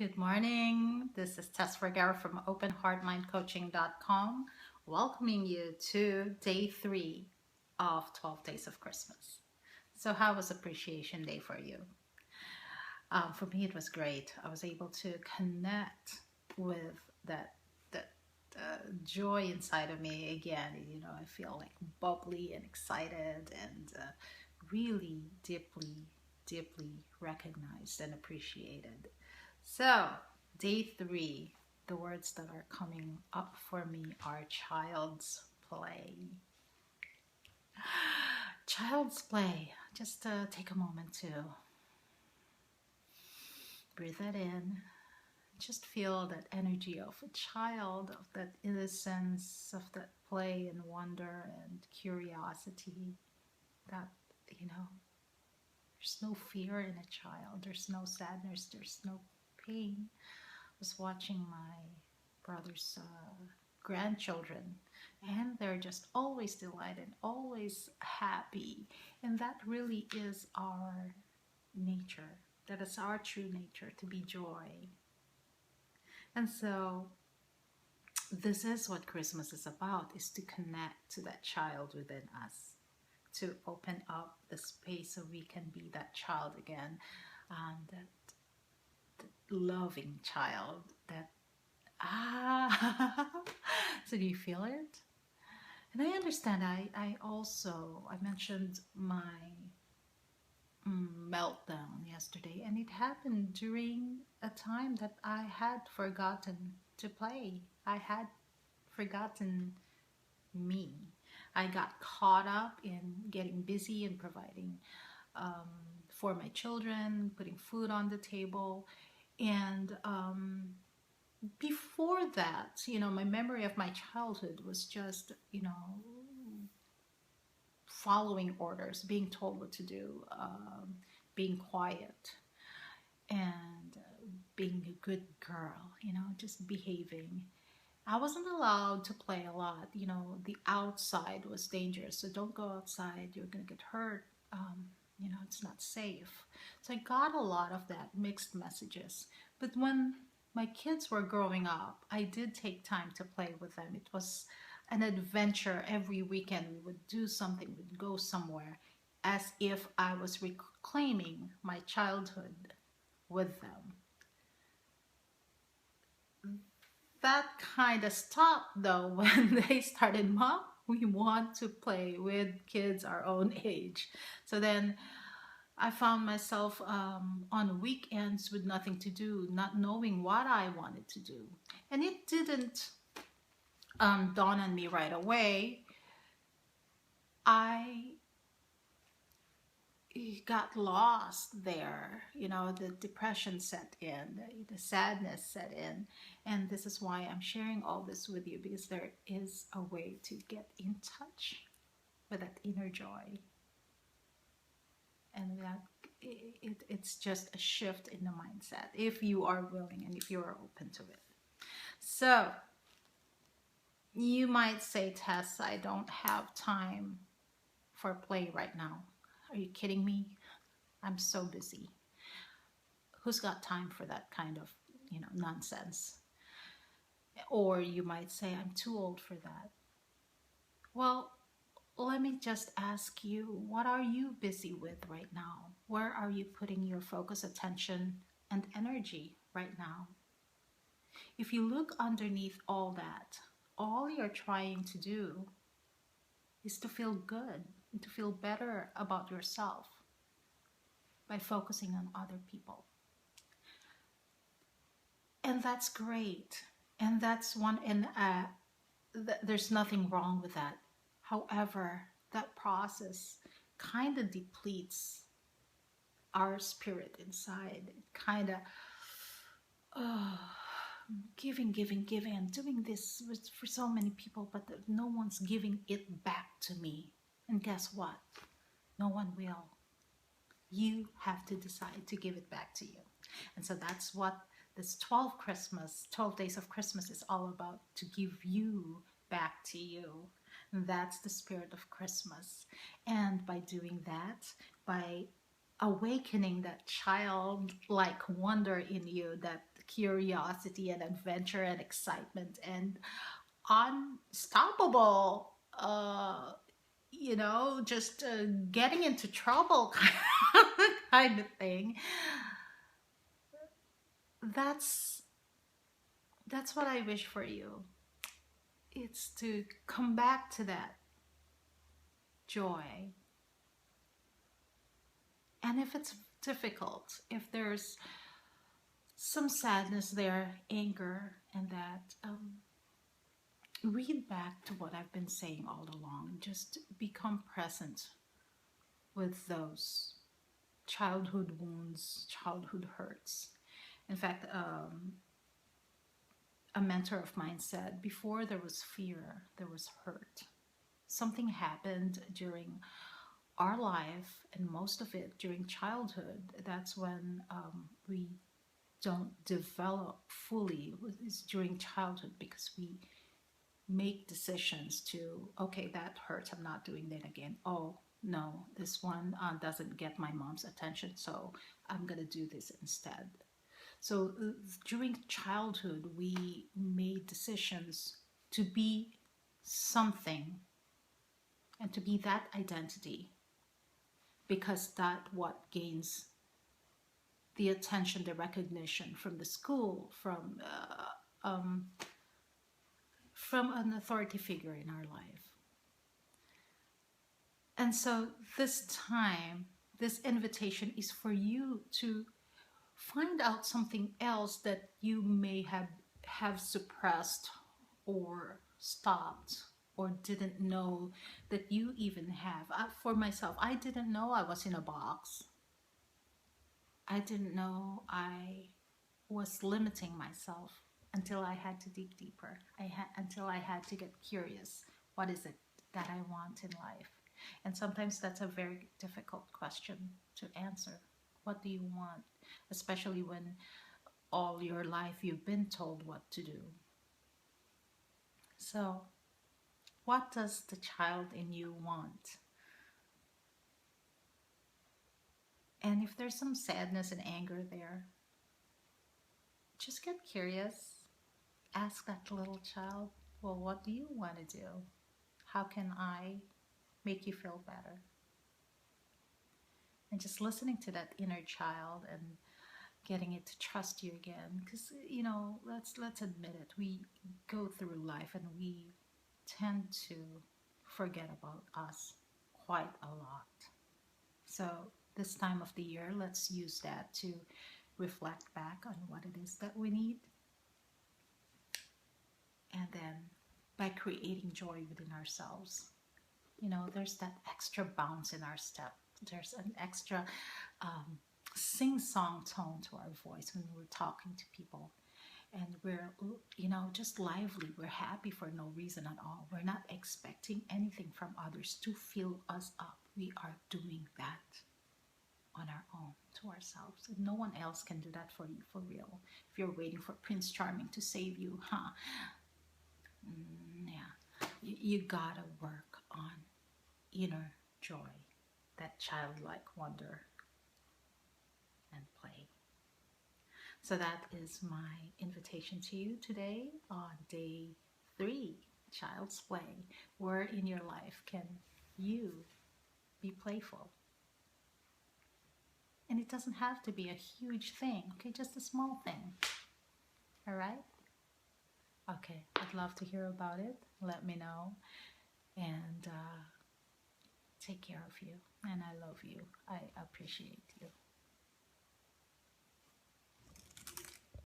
Good morning. This is Tess Vergara from OpenHeartMindCoaching.com, welcoming you to day 3 of 12 Days of Christmas. So, how was Appreciation Day for you? For me, it was great. I was able to connect with that joy inside of me again. I feel like bubbly and excited and really deeply recognized and appreciated. So, day 3, the words that are coming up for me are child's play. Child's play. Just take a moment to breathe that in. Just feel that energy of a child, of that innocence, of that play and wonder and curiosity. That, you know, there's no fear in a child, there's no sadness, there's no pain. I was watching my brother's grandchildren, and they're just always delighted, always happy. And that really is our nature. That is our true nature, to be joy. And so this is what Christmas is about, is to connect to that child within us, to open up the space so we can be that child again, that loving child, that so do you feel it? And I understand. I mentioned my meltdown yesterday, and it happened during a time that I had forgotten to play. I had forgotten me. I got caught up in getting busy and providing for my children, putting food on the table, and before that, my memory of my childhood was just, following orders, being told what to do, being quiet, and being a good girl, just behaving. I wasn't allowed to play a lot. The outside was dangerous, so don't go outside, you're going to get hurt. It's not safe. So I got a lot of that mixed messages. But when my kids were growing up, I did take time to play with them. It was an adventure. Every weekend we would do something, we'd go somewhere, as if I was reclaiming my childhood with them. That kind of stopped though when they started, Mom, we want to play with kids our own age. So then I found myself on weekends with nothing to do, not knowing what I wanted to do. And it didn't dawn on me right away. I got lost there. The depression set in, the sadness set in. And this is why I'm sharing all this with you, because there is a way to get in touch with that inner joy. And that it's just a shift in the mindset, if you are willing and if you are open to it. So you might say, Tess, I don't have time for play right now. Are you kidding me? I'm so busy. Who's got time for that kind of nonsense? Or you might say, I'm too old for that. Well, let me just ask you, what are you busy with right now? Where are you putting your focus, attention, and energy right now? If you look underneath all that, all you're trying to do is to feel good and to feel better about yourself by focusing on other people. And that's great. And that's one, and there's nothing wrong with that. However, that process kind of depletes our spirit inside. It kind of, giving. I'm doing this for so many people, but no one's giving it back to me. And guess what? No one will. You have to decide to give it back to you. And so that's what this 12 Days of Christmas is all about, to give you back to you. And that's the spirit of Christmas. And by doing that, by awakening that childlike wonder in you, that curiosity and adventure and excitement and unstoppable, just getting into trouble kind of thing. That's that's what I wish for you. It's to come back to that joy. And if it's difficult, if there's some sadness there, anger, and that, read back to what I've been saying all along. Just become present with those childhood wounds, childhood hurts. In fact, a mentor of mine said, before there was fear, there was hurt. Something happened during our life, and most of it during childhood. That's when we don't develop fully, is during childhood, because we make decisions to, okay, that hurts, I'm not doing that again. Oh no, this one doesn't get my mom's attention, so I'm gonna do this instead. So during childhood, we made decisions to be something and to be that identity, because that what gains the attention, the recognition from the school, from an authority figure in our life. And so this time, this invitation is for you to find out something else that you may have suppressed or stopped or didn't know that you even have. For myself, I didn't know I was in a box. I didn't know I was limiting myself until I had to dig deeper. Until I had to get curious. What is it that I want in life? And sometimes that's a very difficult question to answer. What do you want? Especially when all your life you've been told what to do. So, what does the child in you want? And if there's some sadness and anger there, just get curious. Ask that little child, well, what do you want to do? How can I make you feel better? And just listening to that inner child and getting it to trust you again. Because, let's admit it, we go through life and we tend to forget about us quite a lot. So this time of the year, let's use that to reflect back on what it is that we need. And then by creating joy within ourselves, there's that extra bounce in our step. There's an extra sing-song tone to our voice when we're talking to people. And we're, just lively. We're happy for no reason at all. We're not expecting anything from others to fill us up. We are doing that on our own, to ourselves. And no one else can do that for you, for real. If you're waiting for Prince Charming to save you, yeah. You gotta work on inner joy, that childlike wonder and play. So that is my invitation to you today on day 3, Child's Play. Where in your life can you be playful? And it doesn't have to be a huge thing, okay? Just a small thing. All right? Okay, I'd love to hear about it. Let me know. And take care of you. And I love you. I appreciate you.